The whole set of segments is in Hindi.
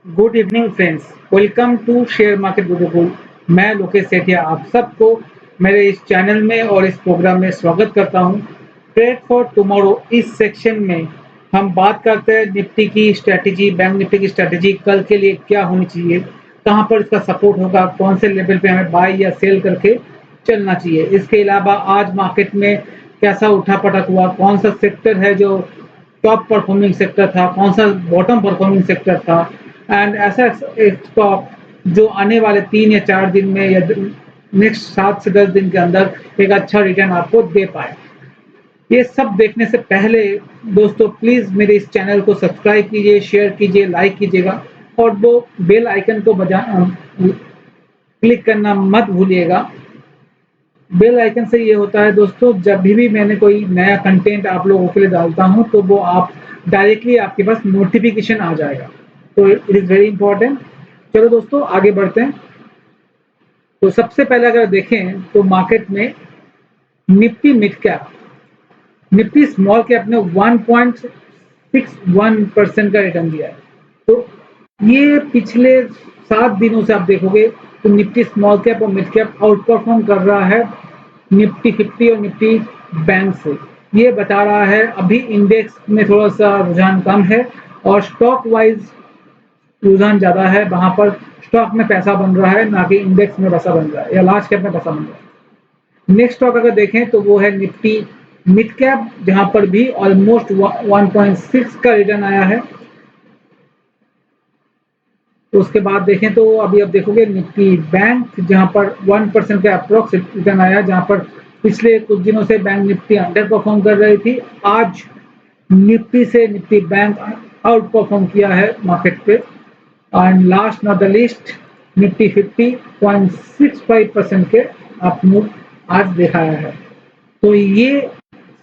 Good evening friends, welcome to share market Gurukul. मैं लोकेश सेठिया आप सबको मेरे इस चैनल में और इस प्रोग्राम में स्वागत करता हूं। ट्रेड फॉर टुमारो इस सेक्शन में हम बात करते हैं निफ्टी की स्ट्रेटेजी, बैंक निफ्टी की स्ट्रेटेजी कल के लिए क्या होनी चाहिए, कहां पर इसका सपोर्ट होगा, कौन से लेवल पे हमें बाय या सेल करके चलना चाहिए। इसके अलावा आज मार्केट में कैसा उठा-पटक हुआ, कौन सा सेक्टर है जो टॉप परफॉर्मिंग सेक्टर था, कौन सा बॉटम परफॉर्मिंग सेक्टर था, एंड ऐसा एक स्टॉक जो आने वाले 3 या 4 दिन में या नेक्स्ट 7 से 10 दिन के अंदर एक अच्छा रिटर्न आपको दे पाए। ये सब देखने से पहले दोस्तों प्लीज मेरे इस चैनल को सब्सक्राइब कीजिए, शेयर कीजिए, लाइक कीजिएगा और वो बेल आइकन को क्लिक करना मत भूलिएगा। बेल आइकन से ये होता है दोस्तों, जब भी मैंने कोई नया कंटेंट आप लोगों के लिए डालता हूँ तो वो आप डायरेक्टली आपके पास नोटिफिकेशन आ जाएगा। तो इट इज़ वेरी इंपॉर्टेंट। चलो दोस्तों आगे बढ़ते हैं। तो सबसे पहले अगर देखें तो मार्केट में Nifty mid cap, Nifty small cap ने 1.61% का रिटर्न दिया है। तो ये पिछले 7 दिनों से आप देखोगे तो निफ्टी स्मॉल कैप और मिड कैप आउट परफॉर्म कर रहा है निफ्टी 50 और निफ्टी बैंक से। ये बता रहा है अभी इंडेक्स में थोड़ा सा रुझान कम है और स्टॉक वाइज रुझान ज्यादा है। वहां पर स्टॉक में पैसा बन रहा है, ना कि इंडेक्स में पैसा बन रहा है या लार्ज कैप में पैसा बन रहा है। नेक्स्ट स्टॉक अगर देखें तो वो है निफ्टी मिड कैप, जहां पर भी ऑलमोस्ट 1.6 का रिटर्न आया है। तो उसके बाद देखें तो अभी आप देखोगे निफ्टी बैंक, जहां पर 1% का अप्रोक्स रिटर्न आया, जहां पर पिछले कुछ दिनों से बैंक निफ्टी अंडर परफॉर्म कर रही थी। आज निफ्टी से निफ्टी बैंक आउट परफॉर्म किया है मार्केट पे। And last not the least, Nifty 50.65% के अप मूव आज दिखाया है। तो ये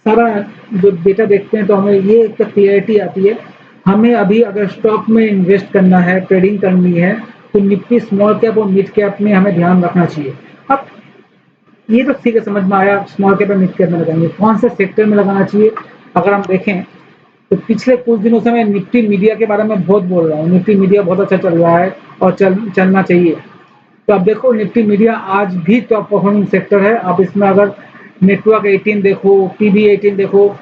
सारा जो डेटा देखते हैं तो हमें ये एक क्लियरिटी आती है। हमें अभी अगर स्टॉक में इन्वेस्ट करना है, ट्रेडिंग करनी है, तो निफ्टी स्मॉल कैप और मिड कैप में हमें ध्यान रखना चाहिए। अब ये तो ठीक है, समझ में आया स्मॉल कैप और मिड कैप में लगाएंगे, कौन से सेक्टर में लगाना चाहिए। अगर हम देखें तो पिछले कुछ दिनों से मैं निफ्टी मीडिया के बारे में बहुत बोल रहा हूँ। निफ्टी मीडिया बहुत अच्छा चल रहा है और चलना चाहिए। तो अब देखो निफ्टी मीडिया आज भी टॉप परफॉर्मिंग सेक्टर है। आप इसमें अगर नेटवर्क 18 देखो, टीवी 18 देखो,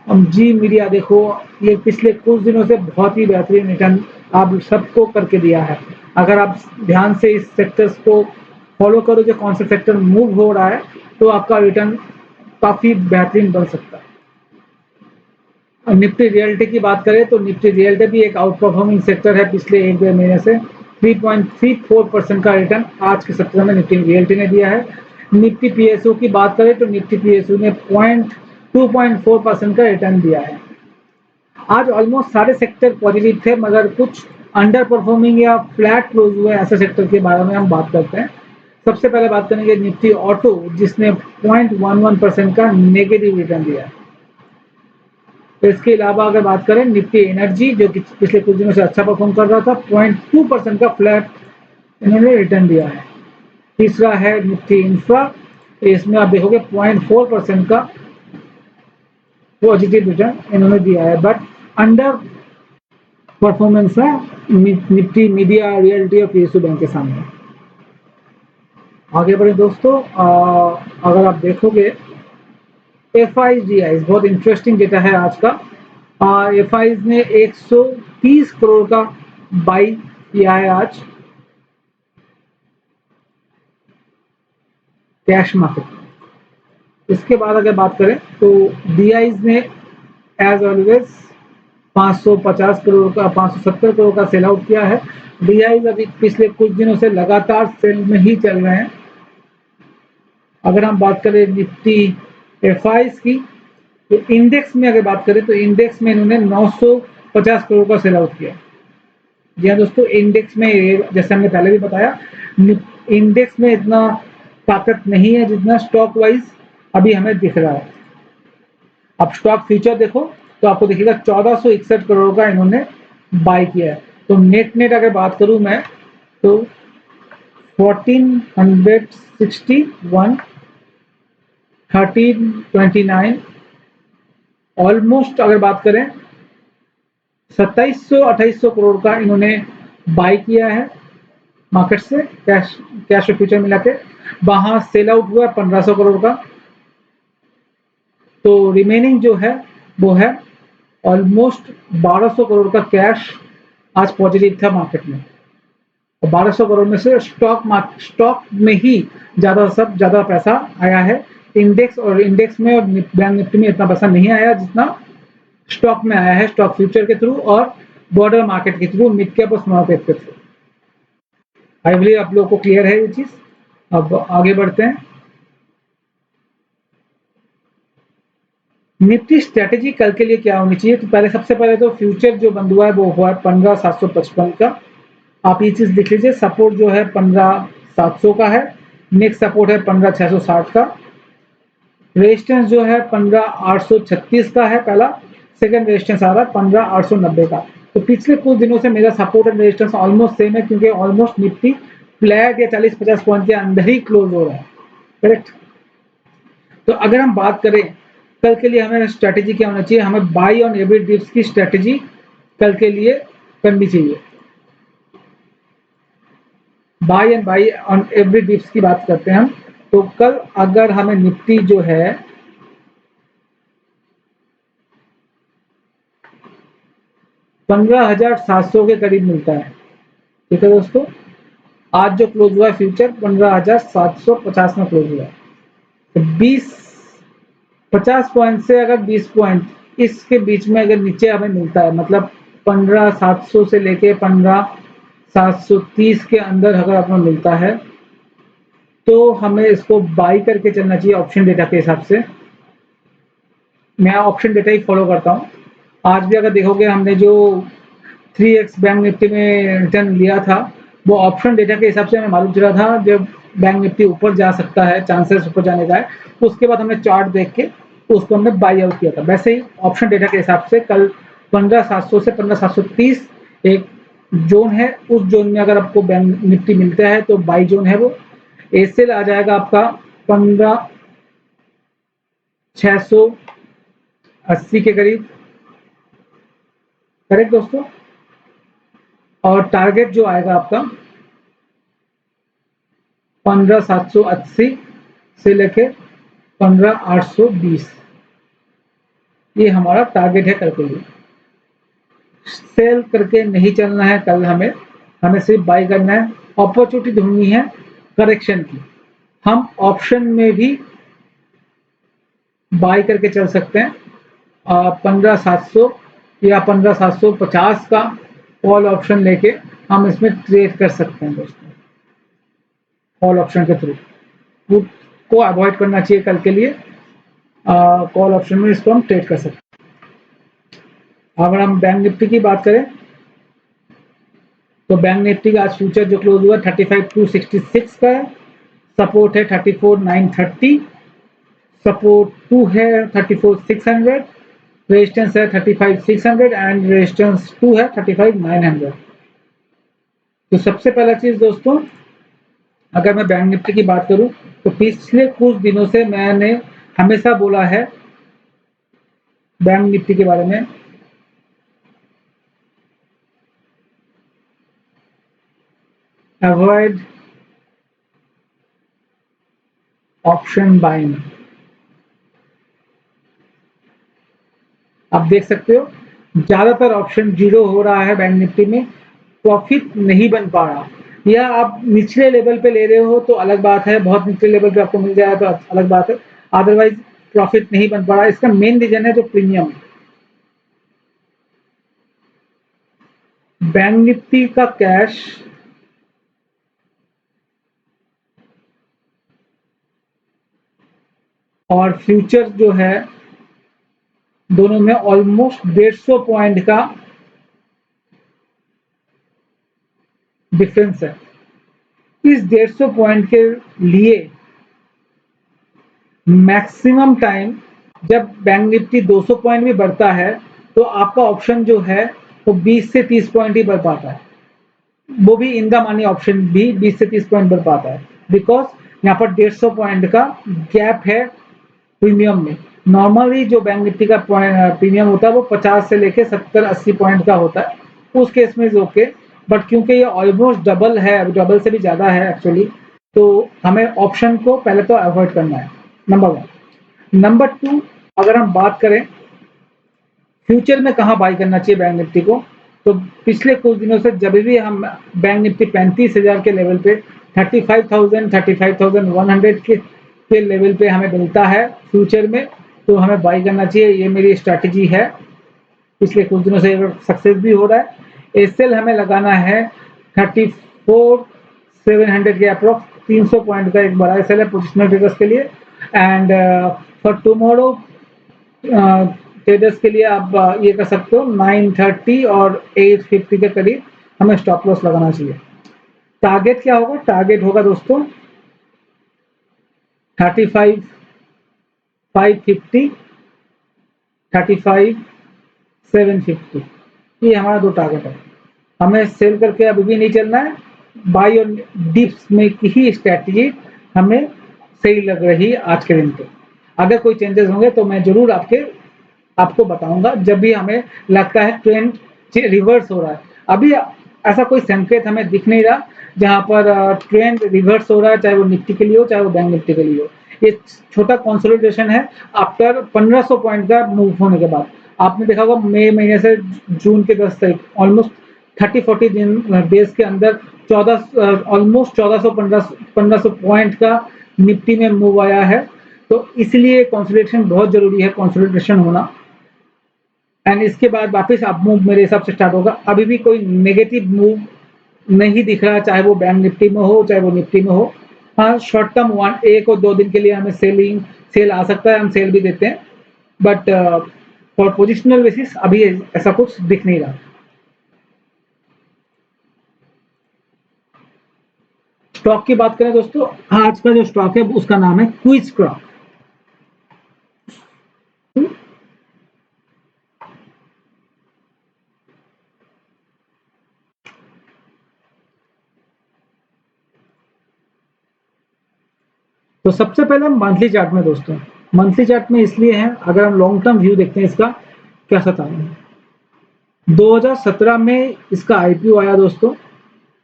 जी मीडिया देखो, ये पिछले कुछ दिनों से बहुत ही बेहतरीन रिटर्न आप सबको करके दिया है। अगर आप ध्यान से इस सेक्टर्स को फॉलो करो जो कौन सा सेक्टर मूव हो रहा है, तो आपका रिटर्न काफी बेहतरीन बन सकता है। निफ्टी रियल्टी की बात करें तो निफ्टी रियल्टी भी एक आउट परफॉर्मिंग सेक्टर है। पिछले 1-2 महीने से 3.34% का रिटर्न आज के सप्ताह में निफ्टी रियल्टी ने दिया है। निफ्टी पीएसयू की बात करें तो निफ्टी पीएसयू ने 2.4% का रिटर्न दिया है। आज ऑलमोस्ट सारे सेक्टर पॉजिटिव थे, मगर कुछ अंडर परफॉर्मिंग या फ्लैट क्लोज हुए ऐसे सेक्टर के बारे में हम बात करते हैं। सबसे पहले बात करेंगे निफ्टी ऑटो, जिसने 0.11% का नेगेटिव रिटर्न दिया है। तो इसके अलावा अगर बात करें निफ्टी एनर्जी, जो कि पिछले कुछ दिनों से अच्छा परफॉर्म कर रहा था, 0.2% का फ्लैट इन्होंने रिटर्न दिया है। तीसरा है निफ्टी इंफ्रा, तो इसमें आप देखोगे 0.4% का पॉजिटिव रिटर्न इन्होंने दिया है, बट अंडर परफॉर्मेंस है निफ्टी मीडिया, रियल्टी और पीएसयू बैंक के सामने। आगे बढ़े दोस्तों, अगर आप देखोगे एफ आई जी आई बहुत इंटरेस्टिंग डेटा है आज का। एफ आई ने 130 करोड़ का बाई किया है आज कैश मार्केट। इसके बाद अगर बात करें तो डी ने एज ऑलवेज 550 करोड़ का 570 करोड़ का सेल आउट किया है। डी अभी पिछले कुछ दिनों से लगातार सेल में ही चल रहे हैं। अगर हम बात करें निफ्टी एफ की, तो इंडेक्स में अगर बात करें तो इंडेक्स में इन्होंने 950 करोड़ का सेल आउट किया। जी हाँ दोस्तों, इंडेक्स में जैसे हमने पहले भी बताया, इंडेक्स में इतना ताकत नहीं है जितना स्टॉक वाइज अभी हमें दिख रहा है। अब स्टॉक फ्यूचर देखो तो आपको दिखेगा 1461 करोड़ का इन्होंने बाय किया है। तो नेट नेट अगर बात करूं मैं तो 1461, 1329, ऑलमोस्ट अगर बात करें 2700-2800 करोड़ का इन्होंने बाई किया है मार्केट से, कैश और फ्यूचर मिला के, वहां सेल आउट हुआ 1500 करोड़ का। तो रिमेनिंग जो है वो है ऑलमोस्ट 1200 करोड़ का कैश आज पॉजिटिव था मार्केट में। और 1200 करोड़ में से स्टॉक में ही ज्यादा पैसा आया है। इंडेक्स में और बैंक निफ्टी में इतना पैसा नहीं आया जितना स्टॉक में आया है, स्टॉक फ्यूचर के थ्रू और बॉर्डर मार्केट के थ्रू, मिड कैप और स्मॉल कैप के थ्रू। आई बिलीव आप लोगों को क्लियर है ये चीज। अब आगे बढ़ते हैं। निफ्टी स्ट्रेटेजी कल के लिए क्या होनी चाहिए? तो पहले सबसे पहले तो फ्यूचर जो बंद हुआ है वो हुआ है 15,755 का। आप ये चीज लिख लीजिए, सपोर्ट जो है 15,700 का है, नेक्स्ट सपोर्ट है 15,660 का, रेजिस्टेंस जो है 15,836 का है पहला, सेकंड रेजिस्टेंस आ रहा है 15,890 का। तो पिछले कुछ दिनों से मेरा support and resistance almost same है, क्योंकि ऑलमोस्ट निफ्टी फ्लैट या 40-50 पॉइंट के अंदर ही क्लोज हो रहा है, करेक्ट। तो अगर हम बात करें कल के लिए हमें स्ट्रेटेजी क्या होना चाहिए, हमें बाई ऑन एवरी डिप्स की स्ट्रेटेजी कल के लिए करनी चाहिए। बाई ऑन एवरी डिप्स की बात करते हैं हम। तो कल अगर हमें निफ्टी जो है 15,700 के करीब मिलता है, ठीक है दोस्तों। आज जो क्लोज हुआ है फ्यूचर 15,750 में क्लोज हुआ है। तो 50 पॉइंट से अगर 20 पॉइंट इसके बीच में अगर नीचे हमें मिलता है, मतलब 15,700 से लेके 15,730 के अंदर अगर अपना मिलता है, तो हमें इसको बाई करके चलना चाहिए ऑप्शन डेटा के हिसाब से। मैं ऑप्शन डेटा ही फॉलो करता हूँ। आज भी अगर देखोगे हमने जो 3x बैंक निफ्टी में रिटर्न लिया था, वो ऑप्शन डेटा के हिसाब से हमें मालूम चला था जब बैंक निफ्टी ऊपर जा सकता है, चांसेस ऊपर जाने का है। तो उसके बाद हमने चार्ट देख के उसको हमने बाई आउट किया था। वैसे ही ऑप्शन डेटा के हिसाब से कल 15,700 से 15,730 एक जोन है, उस जोन में अगर आपको बैंक निफ्टी मिलता है तो बाई जोन है वो। एसेल आ जाएगा आपका 15,680 के करीब, करेक्ट दोस्तों। और टारगेट जो आएगा आपका 15,780 से लेके 15,820, ये हमारा टारगेट है कल के लिए। सेल करके नहीं चलना है कल, हमें सिर्फ बाई करना है। अपॉर्चुनिटी ढूंढनी है करेक्शन की। हम ऑप्शन में भी बाई करके चल सकते हैं। 15,700 या 15,750 का कॉल ऑप्शन लेके हम इसमें ट्रेड कर सकते हैं दोस्तों, कॉल ऑप्शन के थ्रू। पुट को अवॉइड करना चाहिए कल के लिए, कॉल ऑप्शन में इसको हम ट्रेड कर सकते हैं। अगर हम बैंक निफ्टी की बात करें तो बैंक निफ्टी का आज फ्यूचर जो क्लोज हुआ 35,266 का है, सपोर्ट है 34,930, सपोर्ट 2 है 34,600, रेजिस्टेंस है 35,600 एंड रेजिस्टेंस 2 है 35,900। तो सबसे पहला चीज दोस्तों, अगर मैं बैंक निफ्टी की बात करूं तो पिछले कुछ दिनों से मैंने हमेशा बोला है बैंक निफ्टी के बारे में, अवॉइड ऑप्शन बाइंग। आप देख सकते हो ज्यादातर ऑप्शन जीरो हो रहा है बैंक निफ्टी में, प्रॉफिट नहीं बन पा रहा। या आप निचले लेवल पे ले रहे हो तो अलग बात है, बहुत निचले लेवल पे आपको मिल जाए तो अलग बात है, अदरवाइज प्रॉफिट नहीं बन पा रहा। इसका मेन रीजन है जो प्रीमियम। बैंक निफ्टी का कैश और फ्यूचर जो है दोनों में ऑलमोस्ट 150 पॉइंट का डिफरेंस है। इस 150 पॉइंट के लिए मैक्सिमम टाइम जब बैंक निफ्टी 200 पॉइंट भी बढ़ता है तो आपका ऑप्शन जो है वो 20 से 30 पॉइंट ही बढ़ पाता है, वो भी इन द मनी ऑप्शन भी 20 से 30 पॉइंट बढ़ पाता है, बिकॉज यहाँ पर 150 पॉइंट का गैप है प्रीमियम में। नॉर्मली जो बैंक निफ्टी का प्रीमियम होता है वो 50 से लेके 70-80 पॉइंट का होता है। उस केस में ओके, बट क्योंकि ये ऑलमोस्ट डबल है, डबल से भी ज़्यादा है एक्चुअली, तो हमें ऑप्शन को पहले तो अवॉइड करना है, नंबर 1। नंबर 2, अगर हम बात करें फ्यूचर में कहाँ बाई करना चाहिए बैंक निफ्टी को, तो पिछले कुछ दिनों से जब भी हम बैंक निफ्टी 35,000 के लेवल पे 35,000 35,100 के लेवल पे हमें मिलता है फ्यूचर में, तो हमें बाई करना चाहिए। ये मेरी स्ट्रैटेजी है, पिछले कुछ दिनों से सक्सेस भी हो रहा है। एसएल हमें लगाना है 34,700 के अप्रॉक्स, 300 पॉइंट का एक बड़ा एसएल है पोजिशनल ट्रेडर्स के लिए। एंड फॉर टुमारो ट्रेडर्स के लिए आप ये कर सकते हो 930 और 850 के करीब हमें स्टॉप लॉस लगाना चाहिए। टारगेट क्या होगा? टारगेट होगा दोस्तों 35 550 35 750, ये हमारा 2 टारगेट है। हमें सेल करके अभी भी नहीं चलना है, बाई और डिप्स में की ही स्ट्रैटेजी हमें सही लग रही है आज के दिन पे। अगर कोई चेंजेस होंगे तो मैं ज़रूर आपको बताऊंगा जब भी हमें लगता है ट्रेंड रिवर्स हो रहा है। अभी ऐसा कोई संकेत हमें दिख नहीं रहा जहां पर ट्रेंड रिवर्स हो रहा है, चाहे वो निफ्टी के लिए हो, चाहे वो बैंक निफ्टी के लिए हो। ये छोटा कंसोलिडेशन है आफ्टर 1500 पॉइंट का मूव होने के बाद। आपने देखा होगा मई महीने से जून के 10 तारीख ऑलमोस्ट 30-40 दिन डेज के अंदर 14 ऑलमोस्ट 1400-1500 पॉइंट का निफ्टी में मूव आया है। तो इसलिए कंसोलिडेशन बहुत जरूरी है, कंसोलिडेशन होना। एंड इसके बाद वापस अप मूव मेरे हिसाब से स्टार्ट होगा। अभी भी कोई नेगेटिव मूव नहीं दिख रहा, चाहे वो बैंक निफ्टी में हो, चाहे वो निफ्टी में हो। हाँ, शॉर्ट टर्म 1 और 2 दिन के लिए हमें सेल आ सकता है, हम सेल भी देते हैं, बट फॉर पोजिशनल बेसिस अभी ऐसा कुछ दिख नहीं रहा। स्टॉक की बात करें दोस्तों, आज का जो स्टॉक है उसका नाम है क्विज़क्रॉप। तो सबसे पहले हम मंथली चार्ट में दोस्तों, मंथली चार्ट में इसलिए है, अगर हम लॉन्ग टर्म व्यू देखते हैं इसका कैसा था। 2017 में इसका आईपीओ आया दोस्तों,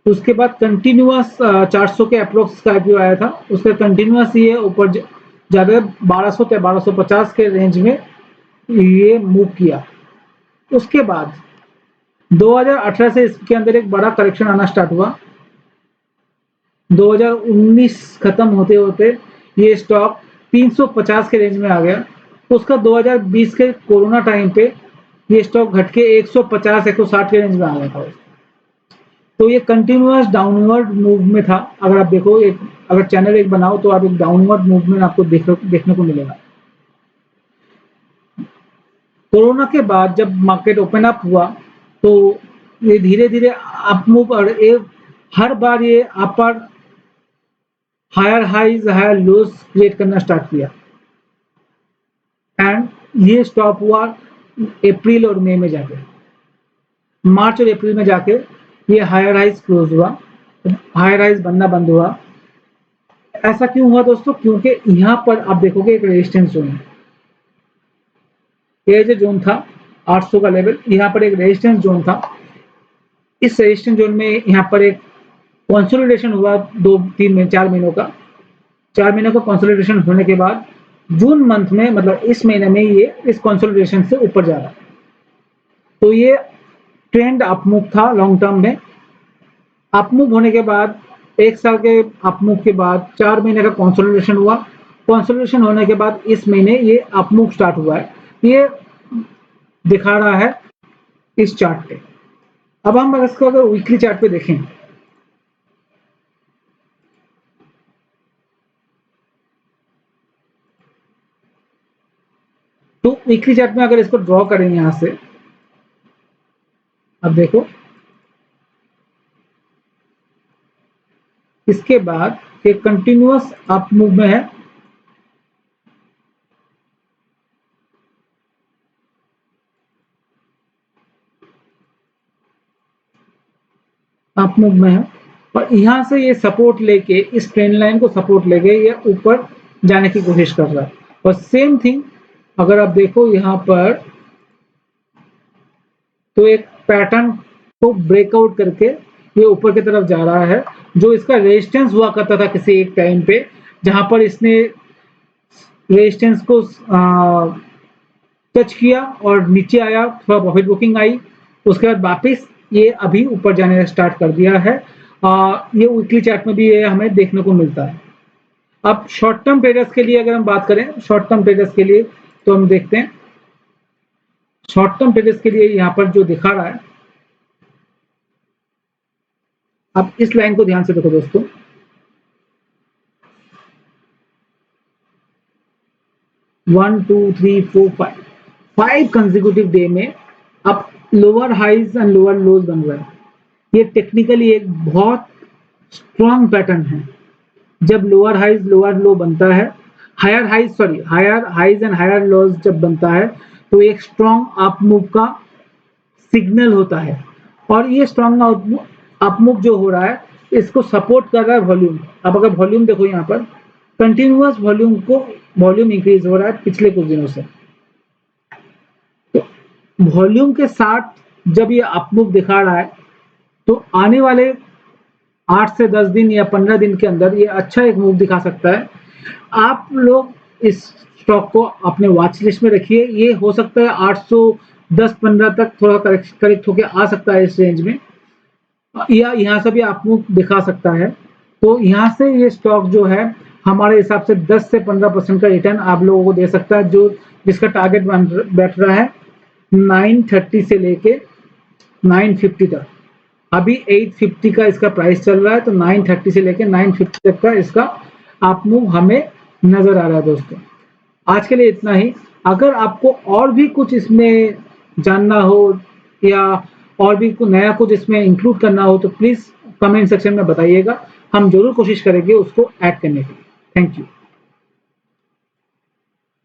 उसके बाद कंटिन्यूअस 400 के अप्रोक्स का आईपीओ आया था, उसका कंटिन्यूअस ये ऊपर जाकर 1200 या 1250 के रेंज में ये मूव किया। उसके बाद 2018 से इसके अंदर एक बड़ा करेक्शन आना स्टार्ट हुआ। 2019 खत्म होते होते ये स्टॉक 350 के रेंज में आ गया। उसका 2020 के कोरोना टाइम पे ये स्टॉक घट के 150-160 के रेंज में आ गया था। तो ये कंटिन्यूअस डाउनवर्ड मूव में था। अगर आप देखो, अगर चैनल एक बनाओ तो आप एक डाउनवर्ड मूवमेंट आपको देखने को मिलेगा। कोरोना के बाद जब मार्केट ओपन अप हुआ तो ये धीरे धीरे अप मूव, और हर बार ये upper higher highs higher lows create करना स्टार्ट किया। एंड ये स्टॉप हुआ अप्रैल और मई में जाके, मार्च और अप्रैल में जाके ये हायर हाइज क्लोज हुआ, हायर हाइज बनना बंद हुआ। ऐसा क्यों हुआ दोस्तों? क्योंकि यहाँ पर आप देखोगे एक रेजिस्टेंस जोन है, ये जो जोन था 800 का लेवल, यहाँ पर एक रेजिस्टेंस जोन था। इस रेजिस्टेंस जोन में यहाँ पर एक कंसोलिडेशन हुआ 2-3 महीने 4 महीनों का। 4 महीनों का कंसोलिडेशन होने के बाद जून मंथ में, मतलब इस महीने में ये इस कंसोलिडेशन से ऊपर जा रहा है। तो ये ट्रेंड अपमूव था लॉन्ग टर्म में। अपमूव होने के बाद 1 साल के अपमूव के बाद 4 महीने का कंसोलिडेशन हुआ। कंसोलिडेशन होने के बाद इस महीने ये अपमूव स्टार्ट हुआ है, ये दिखा रहा है इस चार्ट पे। अब हम इसको अगर वीकली चार्ट पे देखें तो वीकली चार्ट में अगर इसको ड्रॉ करें यहां से, अब देखो इसके बाद ये कंटिन्यूअस अप मूव में है। अप मूव में है और यहां से ये सपोर्ट लेके, इस ट्रेंड लाइन को सपोर्ट लेके ये ऊपर जाने की कोशिश कर रहा है। और सेम थिंग अगर आप देखो यहां पर, तो एक पैटर्न को ब्रेकआउट करके ये ऊपर की तरफ जा रहा है, जो इसका रेजिस्टेंस हुआ करता था किसी एक टाइम पे, जहां पर इसने रेजिस्टेंस को टच किया और नीचे आया, थोड़ा प्रॉफिट बुकिंग आई, उसके बाद वापस ये अभी ऊपर जाने स्टार्ट कर दिया है। ये वीकली चार्ट में भी ये हमें देखने को मिलता है। अब शॉर्ट टर्म ट्रेडर्स के लिए अगर हम बात करें, शॉर्ट टर्म ट्रेडर्स के लिए तो हम देखते हैं, शॉर्ट टर्म ट्रेडर्स के लिए यहाँ पर जो दिखा रहा है, अब इस लाइन को ध्यान से देखो दोस्तों, 1 2 3 4 5 कंसेक्यूटिव डे में अब lower highs and lower lows बन रहा है। ये टेक्निकली एक बहुत स्ट्रॉन्ग पैटर्न है। जब लोअर हाइज लोअर लो बनता है, higher highs and higher lows जब बनता है, तो एक स्ट्रॉन्ग अप मूव का सिग्नल होता है। और ये स्ट्रॉन्ग अप मूव जो हो रहा है, इसको सपोर्ट कर रहा है वॉल्यूम। अब अगर वॉल्यूम देखो, यहाँ पर कंटिन्यूअस वॉल्यूम इंक्रीज हो रहा है पिछले कुछ दिनों से। तो वॉल्यूम के साथ जब ये अप मूव दिखा रहा है, तो आने वाले 8 से 10 दिन या 15 दिन के अंदर ये अच्छा एक मूव दिखा सकता है। आप लोग इस स्टॉक को अपने वॉच लिस्ट में रखिए। ये हो सकता है 810-15 तक थोड़ा करेक्ट होके आ सकता है इस रेंज में, या यहाँ से भी आप मूव दिखा सकता है। तो यहाँ से ये स्टॉक जो है हमारे हिसाब से 10 से 15% का रिटर्न आप लोगों को दे सकता है, जो जिसका टारगेट बैठ रहा है 930 से लेके 950 तक। अभी 850 का इसका प्राइस चल रहा है, तो 930 से लेके 950 तक का इसका अप मूव हमें नजर आ रहा है दोस्तों। आज के लिए इतना ही। अगर आपको और भी कुछ इसमें जानना हो या और भी नया कुछ इसमें इंक्लूड करना हो, तो प्लीज कमेंट सेक्शन में बताइएगा। हम जरूर कोशिश करेंगे उसको ऐड करने की। Thank you.